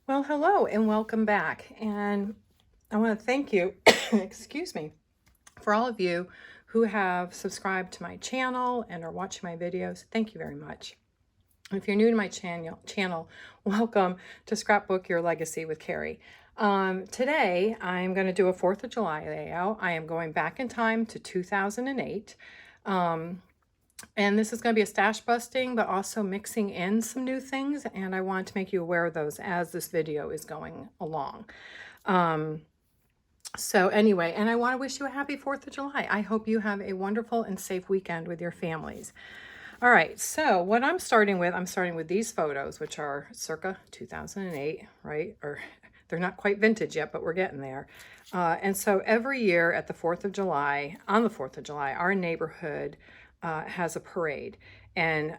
Well, hello and welcome back. And I want to thank you, excuse me, for all of you who have subscribed to my channel and are watching my videos. Thank you very much. If you're new to my channel, welcome to Scrapbook Your Legacy with Carrie. Today, I'm going to do a 4th of July layout. I am going back in time to 2008. And this is going to be a stash busting, but also mixing in some new things. And I want to make you aware of those as this video is going along. So anyway, and I want to wish you a happy 4th of July. I hope you have a wonderful and safe weekend with your families. All right, so what I'm starting with these photos, which are circa 2008, right? Or they're not quite vintage yet, but we're getting there. And so every year at the 4th of July, on the 4th of July, our neighborhood has a parade. And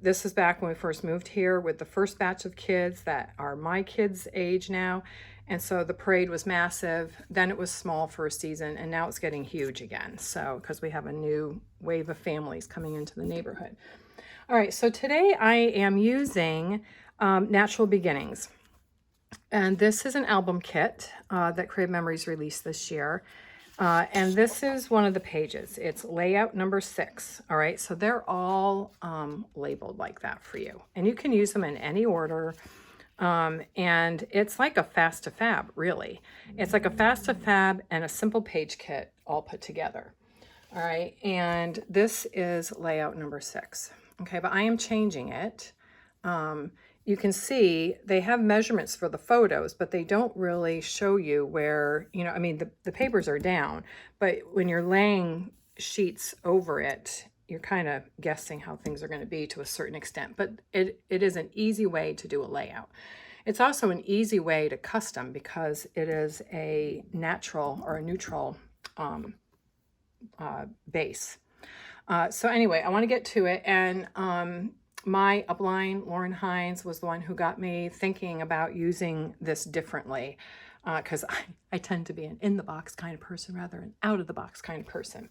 this is back when we first moved here with the first batch of kids that are my kids' age now. And so the parade was massive. Then it was small for a season, and now it's getting huge again. So, because we have a new wave of families coming into the neighborhood. All right, so today I am using Natural Beginnings. And this is an album kit that Creative Memories released this year. And this is one of the pages. It's layout number 6. All right, so they're all labeled like that for you. And you can use them in any order. And it's like a fast to fab, really. It's like a fast to fab and a simple page kit all put together. All right, and this is layout number 6. Okay, but I am changing it. You can see they have measurements for the photos, but they don't really show you where, I mean, the papers are down, but when you're laying sheets over it, you're kind of guessing how things are going to be to a certain extent, but it is an easy way to do a layout. It's also an easy way to custom because it is a natural or a neutral base. So anyway, I want to get to it. And my upline, Lauren Hines, was the one who got me thinking about using this differently because I tend to be an in-the-box kind of person rather than out-of-the-box kind of person.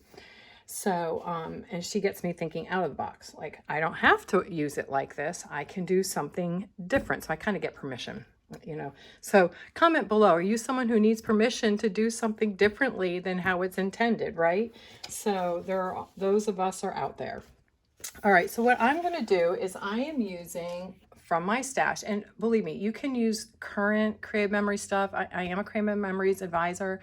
So, and she gets me thinking out of the box. Like, I don't have to use it like this. I can do something different. So I kind of get permission, So comment below. Are you someone who needs permission to do something differently than how it's intended, right? So those of us are out there. All right, so what I'm going to do is I am using from my stash, and believe me, you can use current Creative Memory stuff. I am a Creative Memories advisor.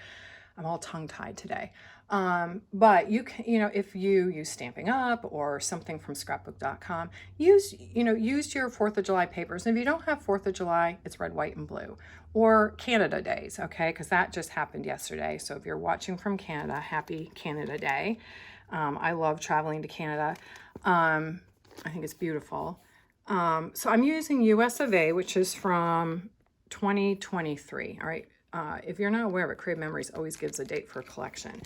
I'm all tongue-tied today. But you can, if you use Stampin' Up or something from scrapbook.com, use your 4th of July papers. And if you don't have 4th of July, it's red, white, and blue. Or Canada Days, okay? Because that just happened yesterday. So if you're watching from Canada, happy Canada Day. I love traveling to Canada. I think it's beautiful. So I'm using US of A, which is from 2023, all right? If you're not aware of it, Creative Memories always gives a date for a collection.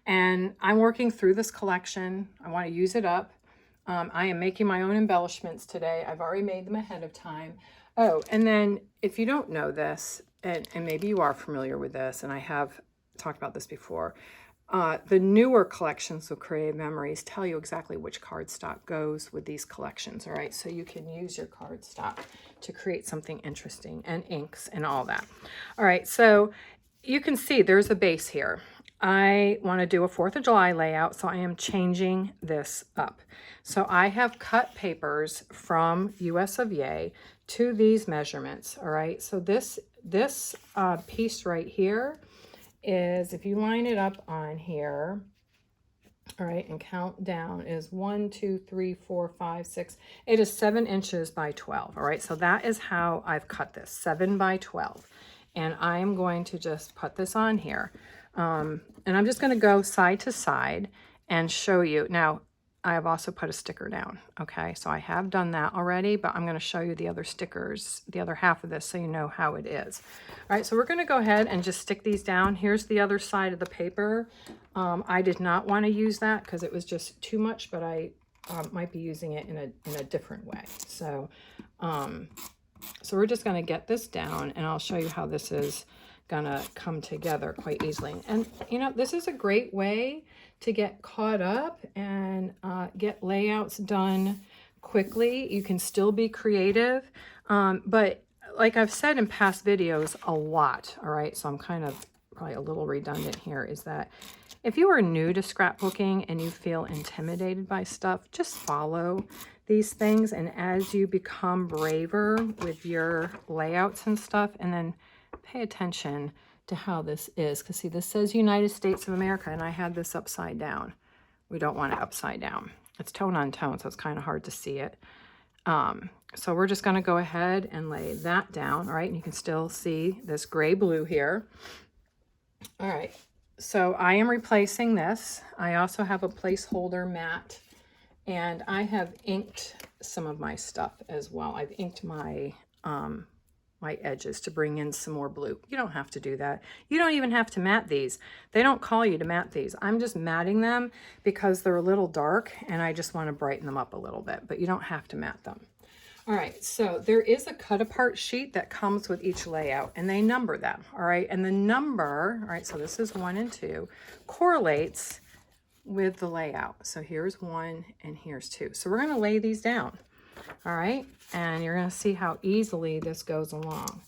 And I'm working through this collection. I want to use it up. I am making my own embellishments today. I've already made them ahead of time. Oh, and then if you don't know this, and maybe you are familiar with this, and I have talked about this before, the newer collections of Creative Memories tell you exactly which cardstock goes with these collections, all right? So you can use your cardstock to create something interesting, and inks and all that. All right, so you can see there's a base here. I want to do a 4th of July layout, so I am changing this up. So I have cut papers from US of A to these measurements, all right? So this piece right here is, if you line it up on here, all right, and count down, is 1, 2, 3, 4, 5, 6. It is 7 inches by 12. All right, so that is how I've cut this, 7 by 12. And I'm going to just put this on here. And I'm just going to go side to side and show you. Now, I have also put a sticker down. Okay, so I have done that already, but I'm going to show you the other stickers, the other half of this, so you know how it is. All right, so we're going to go ahead and just stick these down. Here's the other side of the paper. I did not want to use that because it was just too much, but I might be using it in a different way. So, so we're just going to get this down, and I'll show you how this is gonna come together quite easily. And this is a great way to get caught up and get layouts done quickly. You can still be creative, but like I've said in past videos a lot, all right, so I'm kind of probably a little redundant here, is that if you are new to scrapbooking and you feel intimidated by stuff, just follow these things. And as you become braver with your layouts and stuff, and then pay attention to how this is. Because see, this says United States of America, and I had this upside down. We don't want it upside down. It's tone on tone, so it's kind of hard to see it. So we're just going to go ahead and lay that down, all right? And you can still see this gray blue here. All right, so I am replacing this. I also have a placeholder mat, and I have inked some of my stuff as well. I've inked my my edges to bring in some more blue. You don't have to do that. You don't even have to matte these. They don't call you to matte these. I'm just matting them because they're a little dark and I just want to brighten them up a little bit, but you don't have to matte them. All right, so there is a cut apart sheet that comes with each layout and they number them, all right? And the number, all right, so this is 1 and 2, correlates with the layout. So here's 1 and here's 2. So we're gonna lay these down, all right? And you're gonna see how easily this goes along.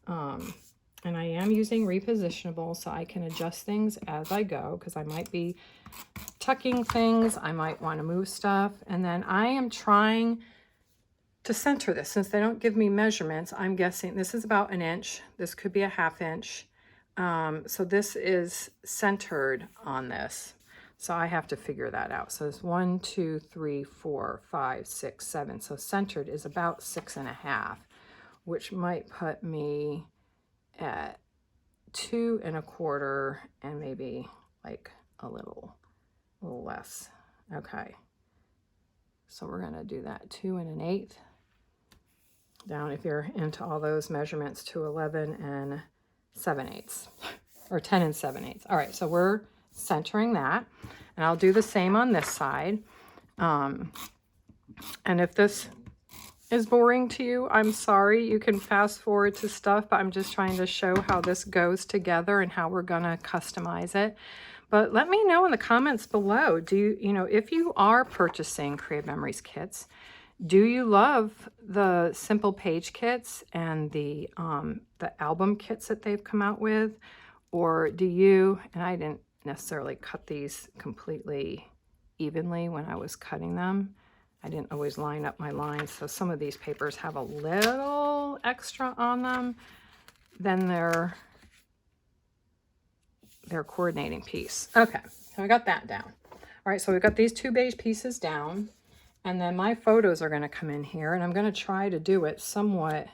And I am using repositionable so I can adjust things as I go because I might be tucking things, I might wanna move stuff. And then I am trying to center this. Since they don't give me measurements, I'm guessing this is about 1 inch. This could be a 1/2 inch. So this is centered on this. So I have to figure that out. So it's 1, 2, 3, 4, 5, 6, 7. So centered is about 6.5, which might put me at 2 1/4 and maybe like a little less. Okay. So we're gonna do that 2 1/8 down, if you're into all those measurements, to 11 7/8 or 10 7/8. All right, so we're centering that, and I'll do the same on this side. And if this is boring to you, I'm sorry. You can fast forward to stuff, but I'm just trying to show how this goes together and how we're gonna customize it. But let me know in the comments below, do you know, if you are purchasing Creative Memories kits, do you love the simple page kits and the album kits that they've come out with? Or do you, and I didn't necessarily cut these completely evenly when I was cutting them. I didn't always line up my lines, so some of these papers have a little extra on them than their coordinating piece. Okay, so I got that down. All right, so we've got these 2 beige pieces down, and then my photos are gonna come in here, and I'm gonna try to do it somewhat,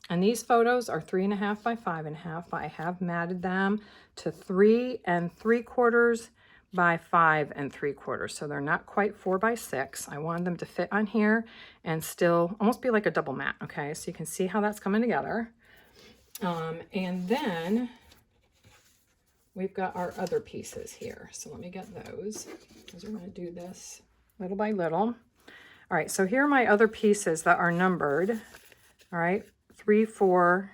and these photos are 3.5 by 5.5, but I have matted them to 3 3/4 by 5 3/4. So they're not quite 4 by 6. I wanted them to fit on here and still almost be like a double mat, okay? So you can see how that's coming together. And then we've got our other pieces here. So let me get those, because we're gonna do this little by little. All right, so here are my other pieces that are numbered. All right, 3, 4,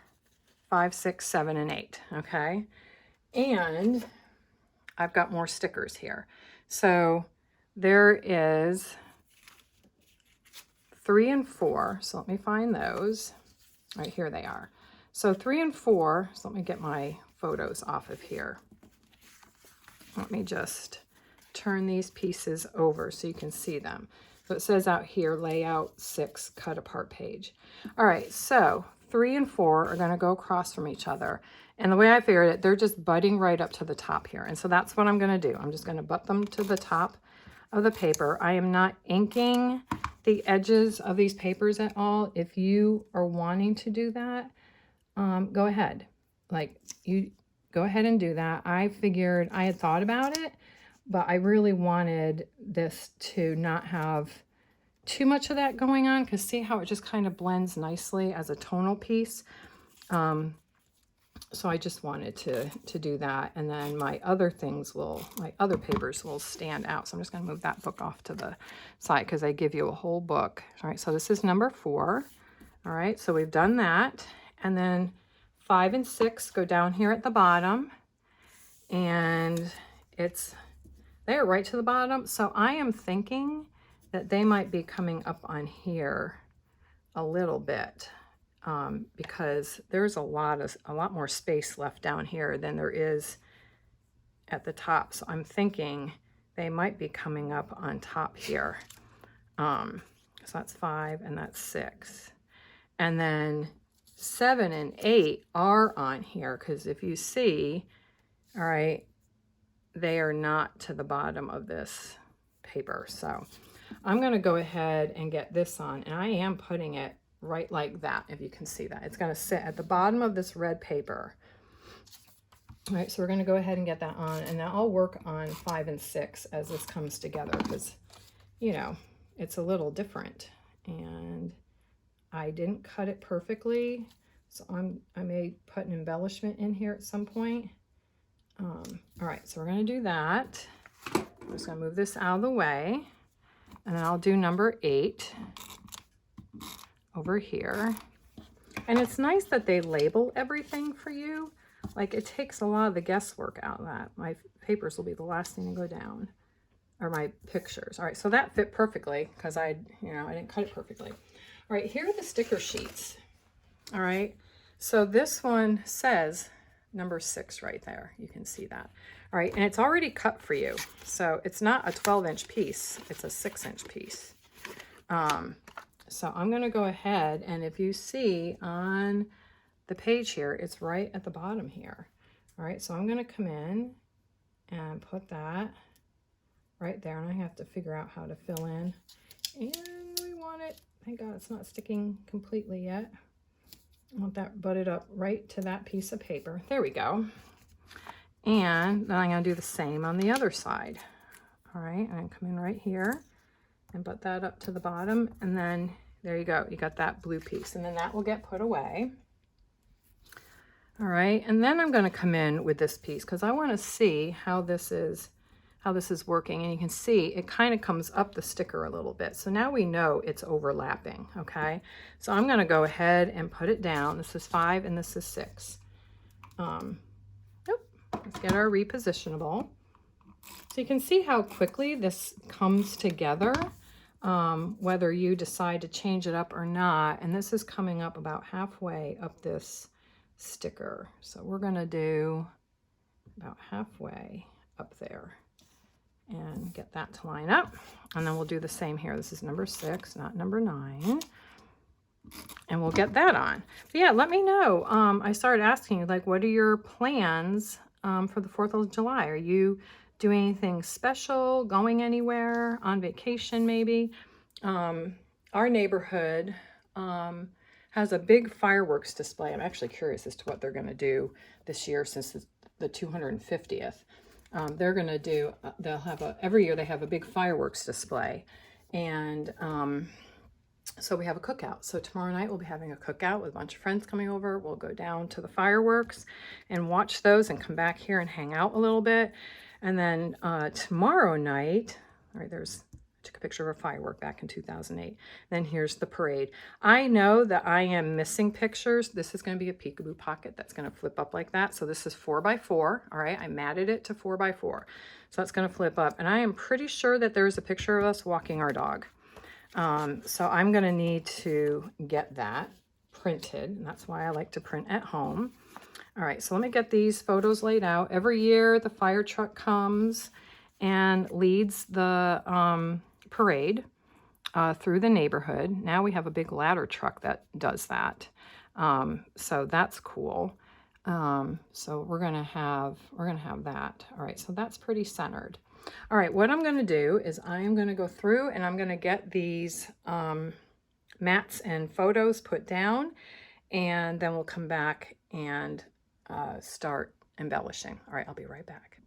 5, 6, 7, and 8, okay? And I've got more stickers here. So there is 3 and 4, so let me find those. All right, here they are. So 3 and 4, so let me get my photos off of here. Let me just turn these pieces over so you can see them. So it says out here, layout 6, cut apart page. All right, so 3 and 4 are gonna go across from each other. And the way I figured it, they're just butting right up to the top here. And so that's what I'm gonna do. I'm just gonna butt them to the top of the paper. I am not inking the edges of these papers at all. If you are wanting to do that, go ahead. Like, you go ahead and do that. I figured, I had thought about it, but I really wanted this to not have too much of that going on, because see how it just kind of blends nicely as a tonal piece. So I just wanted to do that, and then my other things my other papers will stand out. So I'm just going to move that book off to the side because they give you a whole book. All right, so this is number 4. All right, so we've done that, and then 5 and 6 go down here at the bottom, and they're right to the bottom. So I am thinking that they might be coming up on here a little bit. because there's a lot more space left down here than there is at the top. So I'm thinking they might be coming up on top here. So that's 5 and that's 6. And then 7 and 8 are on here, because if you see, all right, they are not to the bottom of this paper. So I'm going to go ahead and get this on, and I am putting it right like that. If you can see that, it's going to sit at the bottom of this red paper. All right, so we're going to go ahead and get that on, and now I'll work on 5 and 6 as this comes together, because, you know, it's a little different, and I didn't cut it perfectly, so I may put an embellishment in here at some point. All right, so we're going to do that. I'm just going to move this out of the way, and then I'll do number 8 over here. And it's nice that they label everything for you. Like, it takes a lot of the guesswork out of that. My papers will be the last thing to go down, or my pictures. All right, so that fit perfectly, because I didn't cut it perfectly. All right, here are the sticker sheets. All right, so this one says number 6 right there. You can see that. All right, and it's already cut for you. So it's not a 12-inch piece, it's a 6-inch piece. So I'm gonna go ahead, and if you see on the page here, it's right at the bottom here. All right, so I'm gonna come in and put that right there, and I have to figure out how to fill in. And we want it, thank God it's not sticking completely yet. I want that butted up right to that piece of paper. There we go. And then I'm gonna do the same on the other side. All right, and come in right here and butt that up to the bottom, and then there you go, you got that blue piece, and then that will get put away. All right, and then I'm going to come in with this piece, because I want to see how this is working. And you can see it kind of comes up the sticker a little bit, so now we know it's overlapping. Okay, so I'm going to go ahead and put it down. This is 5 and this is 6. Let's get our repositionable. So you can see how quickly this comes together, whether you decide to change it up or not. And this is coming up about halfway up this sticker. So we're going to do about halfway up there and get that to line up. And then we'll do the same here. This is number 6, not number 9. And we'll get that on. But yeah, let me know. I started asking you, like, what are your plans for the 4th of July? Are you doing anything special, going anywhere, on vacation maybe? Our neighborhood has a big fireworks display. I'm actually curious as to what they're going to do this year, since it's the 250th. They're going to do, every year they have a big fireworks display. And so we have a cookout. So tomorrow night we'll be having a cookout with a bunch of friends coming over. We'll go down to the fireworks and watch those and come back here and hang out a little bit. And then tomorrow night, all right, I took a picture of a firework back in 2008. Then here's the parade. I know that I am missing pictures. This is going to be a peekaboo pocket that's going to flip up like that. So this is 4x4. All right, I matted it to 4x4. So that's going to flip up. And I am pretty sure that there's a picture of us walking our dog. So I'm going to need to get that printed. And that's why I like to print at home. All right, so let me get these photos laid out. Every year the fire truck comes and leads the parade through the neighborhood. Now we have a big ladder truck that does that. So that's cool. So we're gonna have that. All right, so that's pretty centered. All right, what I'm gonna do is I am gonna go through and I'm gonna get these mats and photos put down, and then we'll come back and start embellishing. All right, I'll be right back.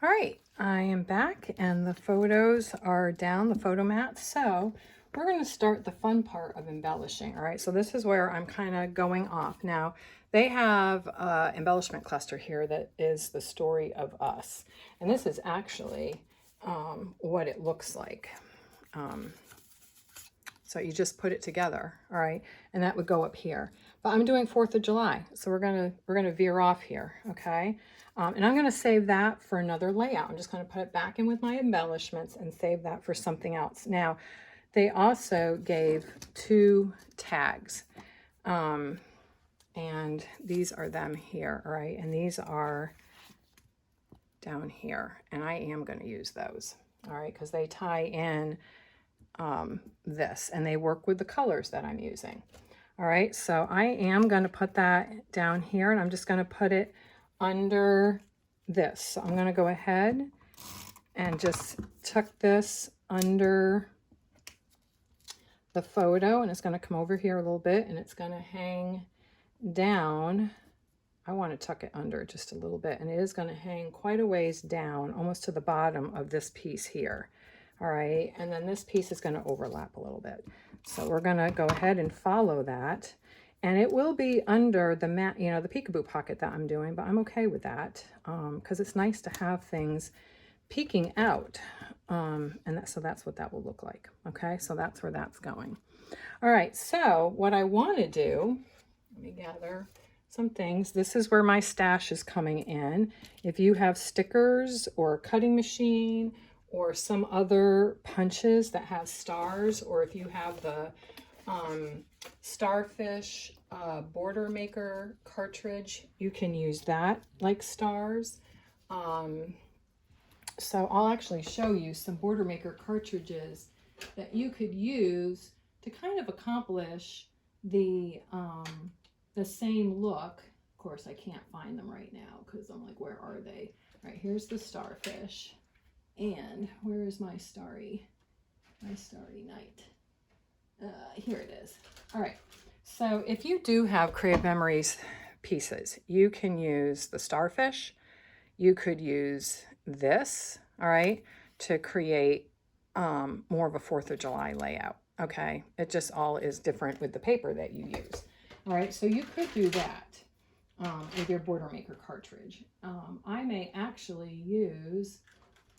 All right, I am back and the photos are down, the photo mats. So we're going to start the fun part of embellishing. All right, so this is where I'm kind of going off. Now, they have an embellishment cluster here that is the story of us. And this is actually what it looks like. So you just put it together, all right? And that would go up here. But I'm doing 4th of July, so we're gonna veer off here, okay? And I'm gonna save that for another layout. I'm just gonna put it back in with my embellishments and save that for something else. Now, they also gave 2 tags. And these are them here, all right? And these are down here, and I am going to use those, all right, because they tie in this, and they work with the colors that I'm using. All right, so I am going to put that down here, and I'm just going to put it under this. So I'm going to go ahead and just tuck this under the photo, and it's going to come over here a little bit, and it's going to hang down. I want to tuck it under just a little bit, and it is going to hang quite a ways down, almost to the bottom of this piece here. All right, and then this piece is going to overlap a little bit. So we're going to go ahead and follow that, and it will be under the mat, you know, the peekaboo pocket that I'm doing, but I'm okay with that because it's nice to have things peeking out, so that's what that will look like. Okay, so that's where that's going. All right, so what I want to do, let me gather some things. This is where my stash is coming in. If you have stickers or a cutting machine or some other punches that have stars, or if you have the Starfish border maker cartridge, you can use that like stars. So I'll actually show you some border maker cartridges that you could use to kind of accomplish the same look. Of course, I can't find them right now because I'm like, where are they? All right, here's the starfish. And where is my starry night? Here it is. All right, so if you do have Creative Memories pieces, you can use the starfish. You could use this, all right, to create more of a 4th of July layout, okay? It just all is different with the paper that you use. All right, so you could do that with your border maker cartridge. I may actually use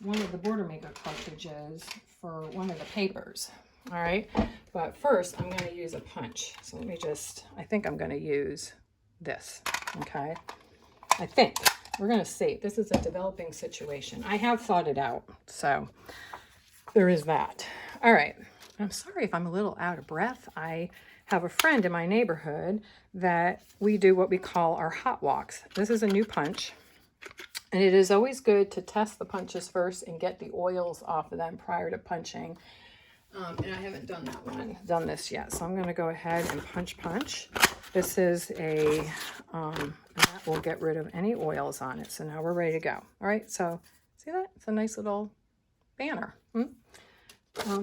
one of the border maker cartridges for one of the papers. All right, but first I'm going to use a punch. So let me just, I think I'm going to use this. Okay, I think we're going to see. This is a developing situation. I have thought it out, so there is that. All right, I'm sorry if I'm a little out of breath. I have a friend in my neighborhood that we do what we call our hot walks. This is a new punch. And it is always good to test the punches first and get the oils off of them prior to punching. And I haven't done this yet. So I'm going to go ahead and punch. This is a, and that will get rid of any oils on it. So now we're ready to go. All right, so see that? It's a nice little banner.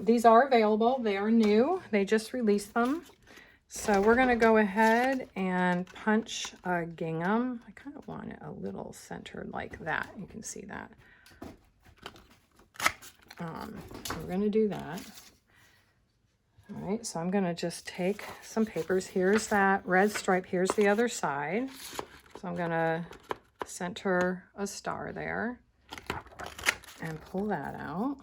These are available. They are new. They just released them. So we're going to go ahead and punch a gingham. I kind of want it a little centered like that. You can see that. So we're going to do that. All right, so I'm going to just take some papers. Here's that red stripe. Here's the other side. So I'm going to center a star there and pull that out.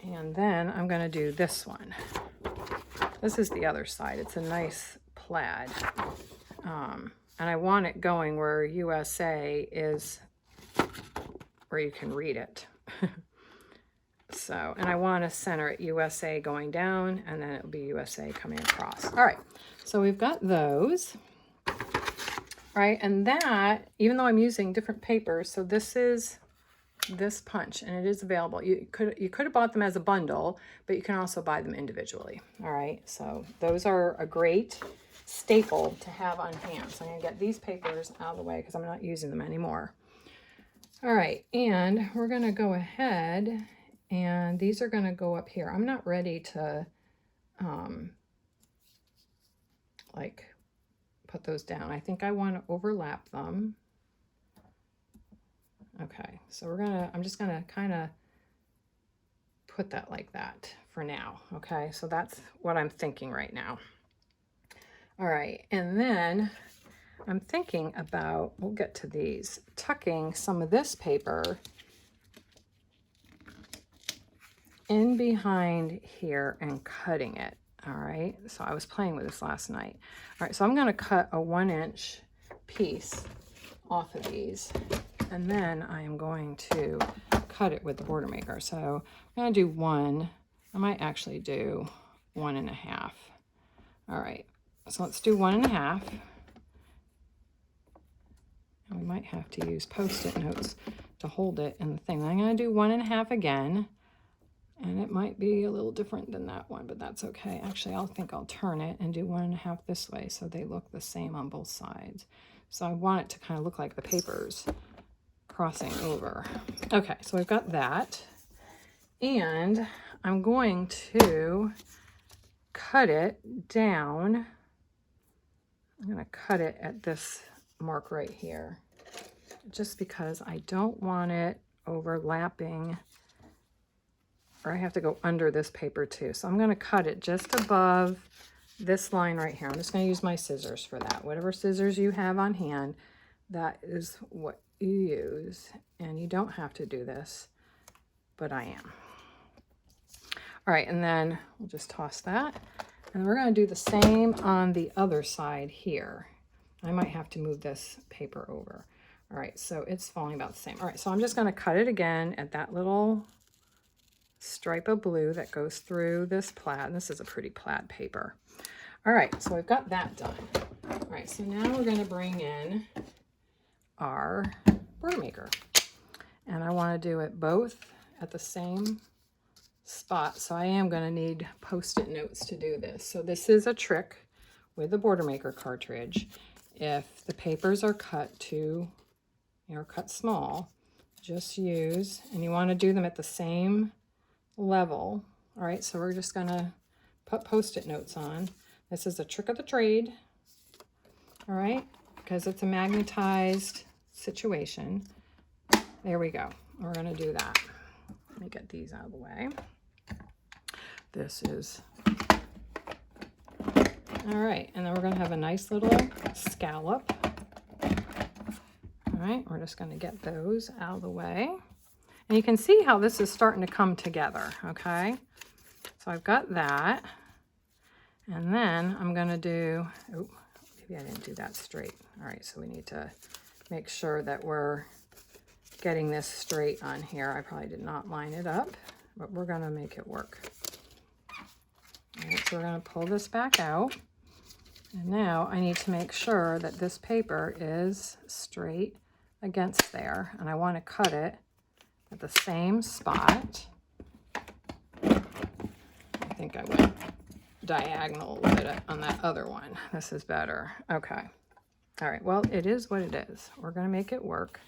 And then I'm going to do this one. This is the other side. It's a nice plaid. And I want it going where USA is, where you can read it. So, and I want to center it USA going down, and then it'll be USA coming across. All right, so we've got those. All right, and that, even though I'm using different papers, so this is this punch, and it is available. You could have bought them as a bundle, but you can also buy them individually. All right, so those are a great staple to have on hand. So I'm gonna get these papers out of the way because I'm not using them anymore. All right, and we're gonna go ahead, and these are gonna go up here. I'm not ready to like put those down. I think I want to overlap them. Okay, so I'm just gonna kind of put that like that for now. Okay, so that's what I'm thinking right now. All right, and then I'm thinking about, we'll get to these, tucking some of this paper in behind here and cutting it. All right, so I was playing with this last night. All right, so I'm gonna cut a 1-inch piece off of these, and then I am going to cut it with the border maker. So I'm gonna do one, I might actually do 1.5. All right, So let's do 1.5. And we might have to use Post-it notes to hold it in the thing. I'm going to do 1.5 again. And it might be a little different than that one, but that's okay. Actually, I think I'll turn it and do 1.5 this way so they look the same on both sides. So I want it to kind of look like the paper's crossing over. Okay, so we've got that. And I'm going to cut it down. I'm going to cut it at this mark right here, just because I don't want it overlapping, or I have to go under this paper too. So I'm going to cut it just above this line right here. I'm just going to use my scissors for that. Whatever scissors you have on hand, that is what you use. And you don't have to do this, but I am. All right, and then we'll just toss that. And we're going to do the same on the other side here. I might have to move this paper over. All right, so it's falling about the same. All right, so I'm just going to cut it again at that little stripe of blue that goes through this plaid. And this is a pretty plaid paper. All right, so we've got that done. All right, so now we're going to bring in our border maker. And I want to do it both at the same spot. So I am going to need Post-it notes to do this. So this is a trick with the border maker cartridge. If the papers are cut cut small, just use, and you want to do them at the same level. All right, so we're just going to put Post-it notes on. This is a trick of the trade. All right, because it's a magnetized situation. There we go. We're going to do that. Let me get these out of the way. This is, all right, and then we're going to have a nice little scallop. All right, we're just going to get those out of the way. And you can see how this is starting to come together, okay? So I've got that. And then I'm going to do, oh, maybe I didn't do that straight. All right, so we need to make sure that we're getting this straight on here. I probably did not line it up, but we're going to make it work. All right, so we're going to pull this back out. And now I need to make sure that this paper is straight against there. And I want to cut it at the same spot. I think I went diagonal with it on that other one. This is better. Okay. All right, well, it is what it is. We're going to make it work.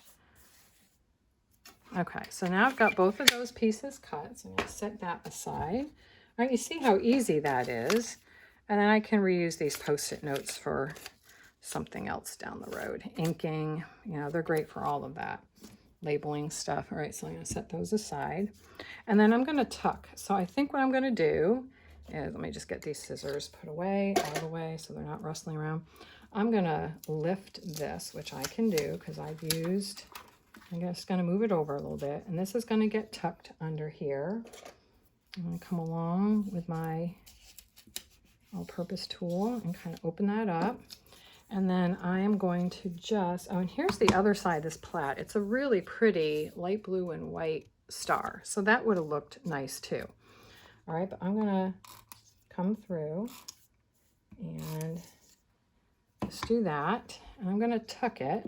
Okay, so now I've got both of those pieces cut. So I'm going to set that aside. All right, you see how easy that is. And then I can reuse these Post-it notes for something else down the road. Inking, you know, they're great for all of that. Labeling stuff. All right, so I'm going to set those aside. And then I'm going to tuck. So I think what I'm going to do is, let me just get these scissors put away, out of the way, so they're not rustling around. I'm going to lift this, which I can do because I've used, I'm just going to move it over a little bit. And this is going to get tucked under here. I'm going to come along with my all-purpose tool and kind of open that up. And then I am going to just, oh, and here's the other side of this plaid. It's a really pretty light blue and white star. So that would have looked nice too. All right, but I'm going to come through and just do that. And I'm going to tuck it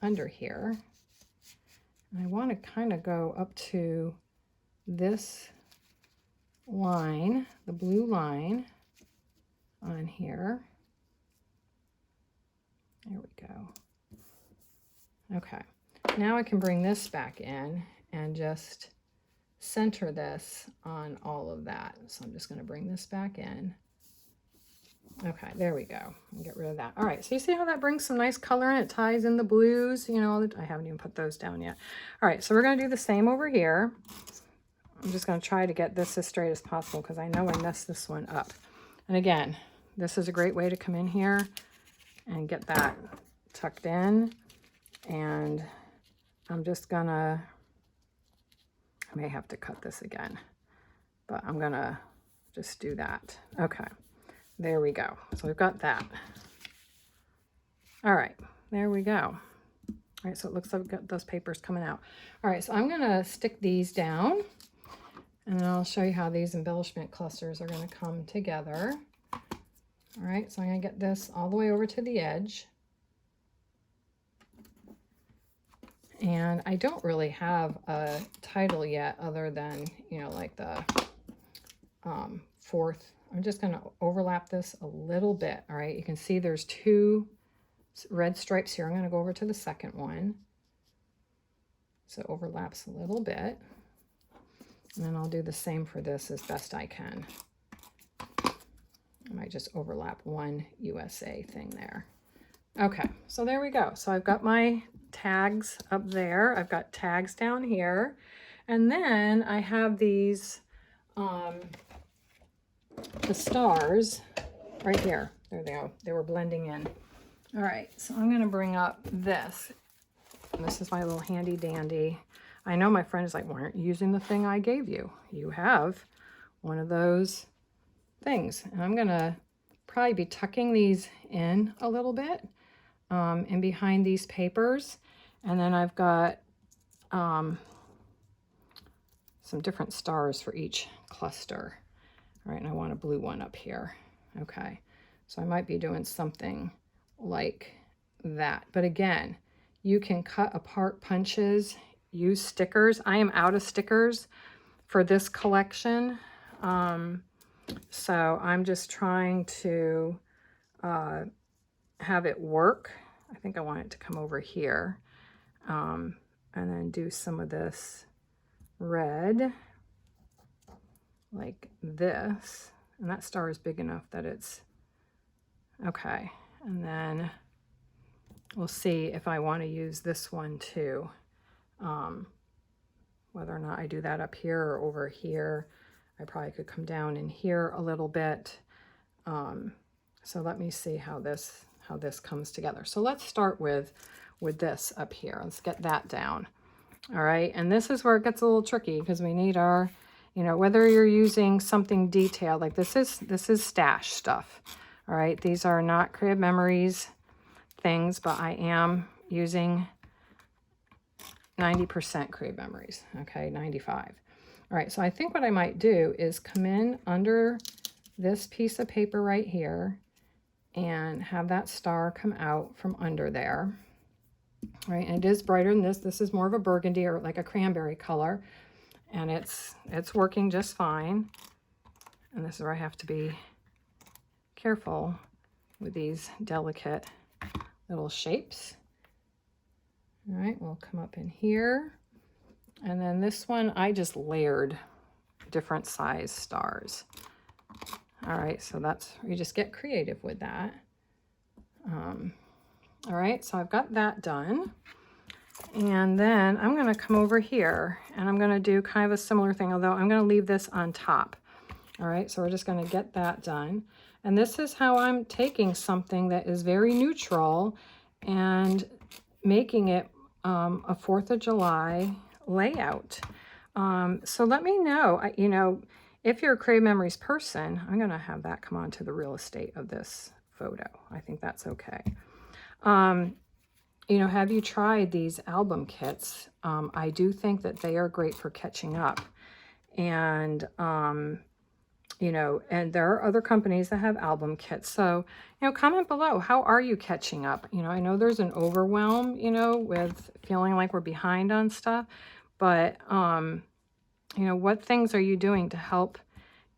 under here. And I want to kind of go up to this line, the blue line on here. There we go. Okay, now I can bring this back in and just center this on all of that. So I'm just going to bring this back in. Okay, there we go. Get rid of that. All right, so you see how that brings some nice color and it ties in the blues, you know, I haven't even put those down yet. All right, so we're going to do the same over here. I'm just going to try to get this as straight as possible because I know I messed this one up. And again, this is a great way to come in here and get that tucked in. And I'm just going to, I may have to cut this again, but I'm going to just do that. Okay, there we go. So we've got that. All right, there we go. All right, so it looks like we've got those papers coming out. All right, so I'm going to stick these down. And then I'll show you how these embellishment clusters are going to come together. All right, so I'm going to get this all the way over to the edge. And I don't really have a title yet other than, you know, like the fourth. I'm just going to overlap this a little bit. All right, you can see there's 2 red stripes here. I'm going to go over to the second one. So it overlaps a little bit. And then I'll do the same for this as best I can. I might just overlap one USA thing there. Okay, so there we go. So I've got my tags up there. I've got tags down here. And then I have these, the stars right here. There they go. They were blending in. All right, so I'm going to bring up this. And this is my little handy dandy. I know my friend is like, why aren't you using the thing I gave you? You have one of those things. And I'm going to probably be tucking these in a little bit in behind these papers. And then I've got some different stars for each cluster. All right, and I want a blue one up here. Okay, so I might be doing something like that. But again, you can cut apart punches, use stickers. I am out of stickers for this collection. So I'm just trying to have it work. I think I want it to come over here. And then do some of this red like this. And that star is big enough that it's okay. And then we'll see if I want to use this one too. Whether or not I do that up here or over here. I probably could come down in here a little bit. So let me see how this comes together. So let's start with this up here. Let's get that down. All right, and this is where it gets a little tricky because we need our, you know, whether you're using something detailed, like this is stash stuff. All right, these are not Creative Memories things, but I am using 90% Creative Memories, okay, 95. All right, so I think what I might do is come in under this piece of paper right here and have that star come out from under there. All right, and it is brighter than this. This is more of a burgundy or like a cranberry color, and it's working just fine. And this is where I have to be careful with these delicate little shapes. All right, we'll come up in here. And then this one, I just layered different size stars. All right, so that's, you just get creative with that. All right, so I've got that done. And then I'm gonna come over here and I'm gonna do kind of a similar thing, although I'm gonna leave this on top. All right, so we're just gonna get that done. And this is how I'm taking something that is very neutral and making it a 4th of July layout. So let me know, you know, if you're a Creative Memories person. I'm gonna have that come on to the real estate of this photo. I think that's okay. You know, have you tried these album kits? I do think that they are great for catching up. And, you know, and there are other companies that have album kits. So, you know, comment below, how are you catching up? You know, I know there's an overwhelm, you know, with feeling like we're behind on stuff, but, you know, what things are you doing to help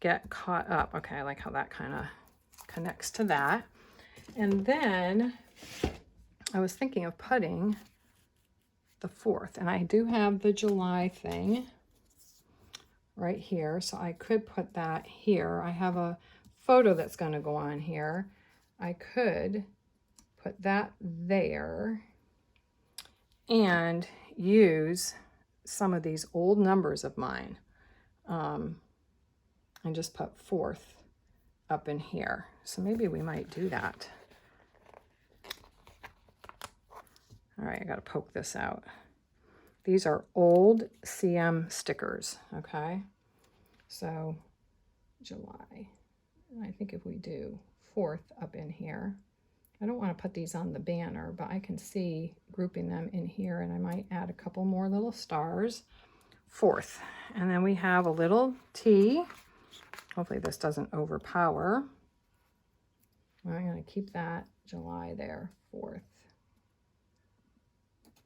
get caught up? Okay, I like how that kind of connects to that. And then I was thinking of putting the 4th, and I do have the July thing right here, so I could put that here. I have a photo that's going to go on here. I could put that there and use some of these old numbers of mine and just put 4th up in here. So maybe we might do that. All right, I got to poke this out. These are old CM stickers, okay? So July. And I think if we do 4th up in here, I don't want to put these on the banner, but I can see grouping them in here, and I might add a couple more little stars. 4th. And then we have a little T. Hopefully this doesn't overpower. I'm going to keep that July there, 4th.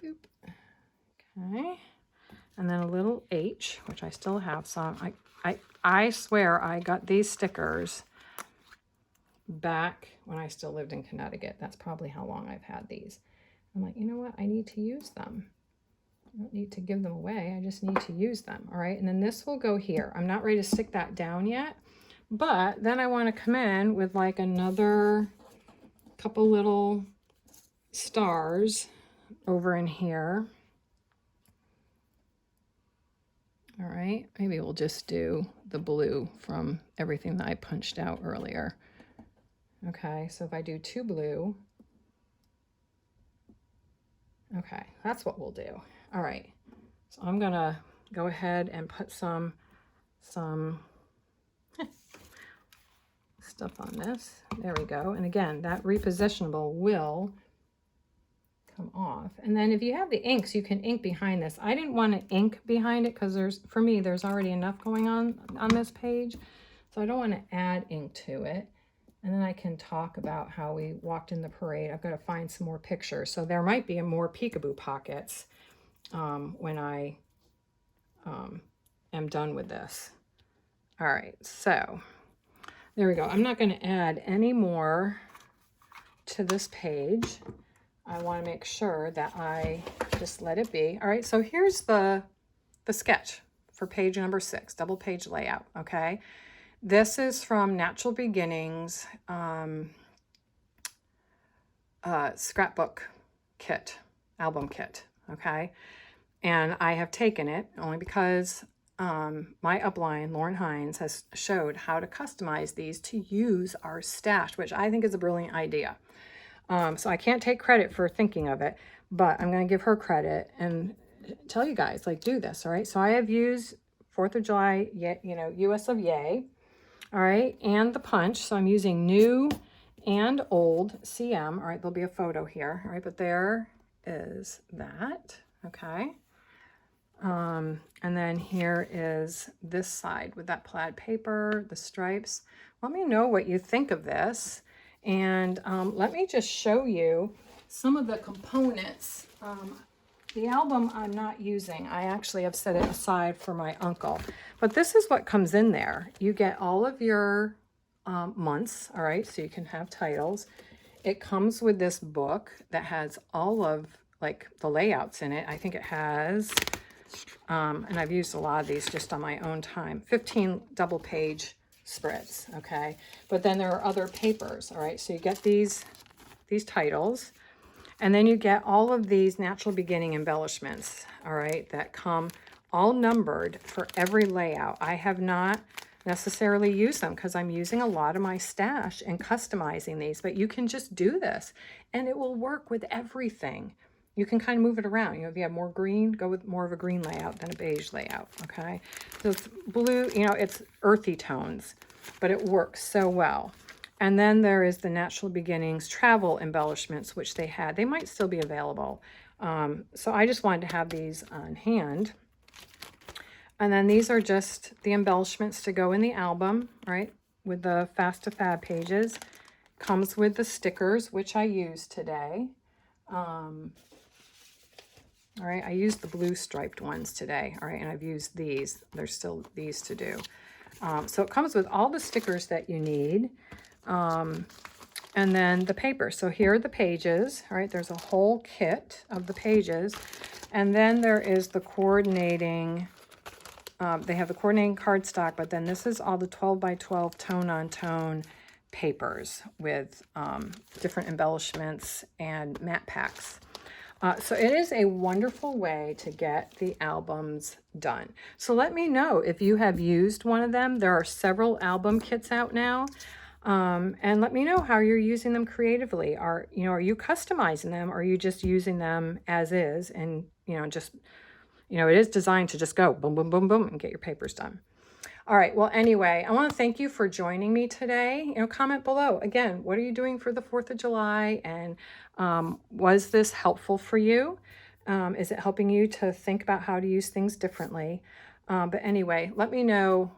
Boop. Okay. And then a little H, which I still have some. I swear I got these stickers back when I still lived in Connecticut. That's probably how long I've had these. I'm like, you know what? I need to use them. I don't need to give them away. I just need to use them. All right. And then this will go here. I'm not ready to stick that down yet, but then I want to come in with like another couple little stars over in here. All right, maybe we'll just do the blue from everything that I punched out earlier. Okay, so if I do 2 blue, okay, that's what we'll do. All right, so I'm gonna go ahead and put some stuff on this. There we go. And again, that repositionable will come off. And then if you have the inks, you can ink behind this. I didn't want to ink behind it because for me, there's already enough going on this page. So I don't want to add ink to it. And then I can talk about how we walked in the parade. I've got to find some more pictures. So there might be more peekaboo pockets when I am done with this. All right, so there we go. I'm not going to add any more to this page. I want to make sure that I just let it be. All right, so here's the sketch for page number 6, double page layout, okay? This is from Natural Beginnings Scrapbook kit, album kit, okay? And I have taken it only because my upline, Lauren Hines, has showed how to customize these to use our stash, which I think is a brilliant idea. So I can't take credit for thinking of it, but I'm going to give her credit and tell you guys, like, do this, all right? So I have used 4th of July, US of Yay, all right, and the punch. So I'm using new and old CM, all right? There'll be a photo here, all right? But there is that, okay? And then here is this side with that plaid paper, the stripes. Let me know what you think of this. And let me just show you some of the components. The album I'm not using. I actually have set it aside for my uncle. But this is what comes in there. You get all of your months, all right, so you can have titles. It comes with this book that has all of, like, the layouts in it. I think it has, and I've used a lot of these just on my own time, 15 double page spreads, okay? But then there are other papers, all right? So you get these titles, and then you get all of these Natural Beginning embellishments, all right, that come all numbered for every layout. I have not necessarily used them because I'm using a lot of my stash and customizing these, but you can just do this and it will work with everything. You can kind of move it around. You know, if you have more green, go with more of a green layout than a beige layout, okay? So it's blue, you know, it's earthy tones, but it works so well. And then there is the Natural Beginnings travel embellishments, which they had. They might still be available. So I just wanted to have these on hand. And then these are just the embellishments to go in the album, right? With the Fast to Fab pages. Comes with the stickers, which I used today. All right, I used the blue striped ones today, all right, and I've used these. There's still these to do. So it comes with all the stickers that you need, and then the paper. So here are the pages, all right, there's a whole kit of the pages, and then there is the coordinating, they have the coordinating cardstock, but then this is all the 12 by 12 tone-on-tone papers with different embellishments and matte packs. So it is a wonderful way to get the albums done. So let me know if you have used one of them. There are several album kits out now. And let me know how you're using them creatively. Are you customizing them, or are you just using them as is? And, it is designed to just go boom, boom, boom, boom, and get your papers done. All right. Well, anyway, I want to thank you for joining me today. Comment below. Again, what are you doing for the 4th of July? And was this helpful for you? Is it helping you to think about how to use things differently? But anyway, let me know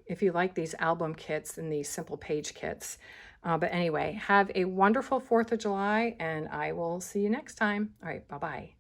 if you like these album kits and these simple page kits. But anyway, have a wonderful 4th of July, and I will see you next time. All right, bye-bye.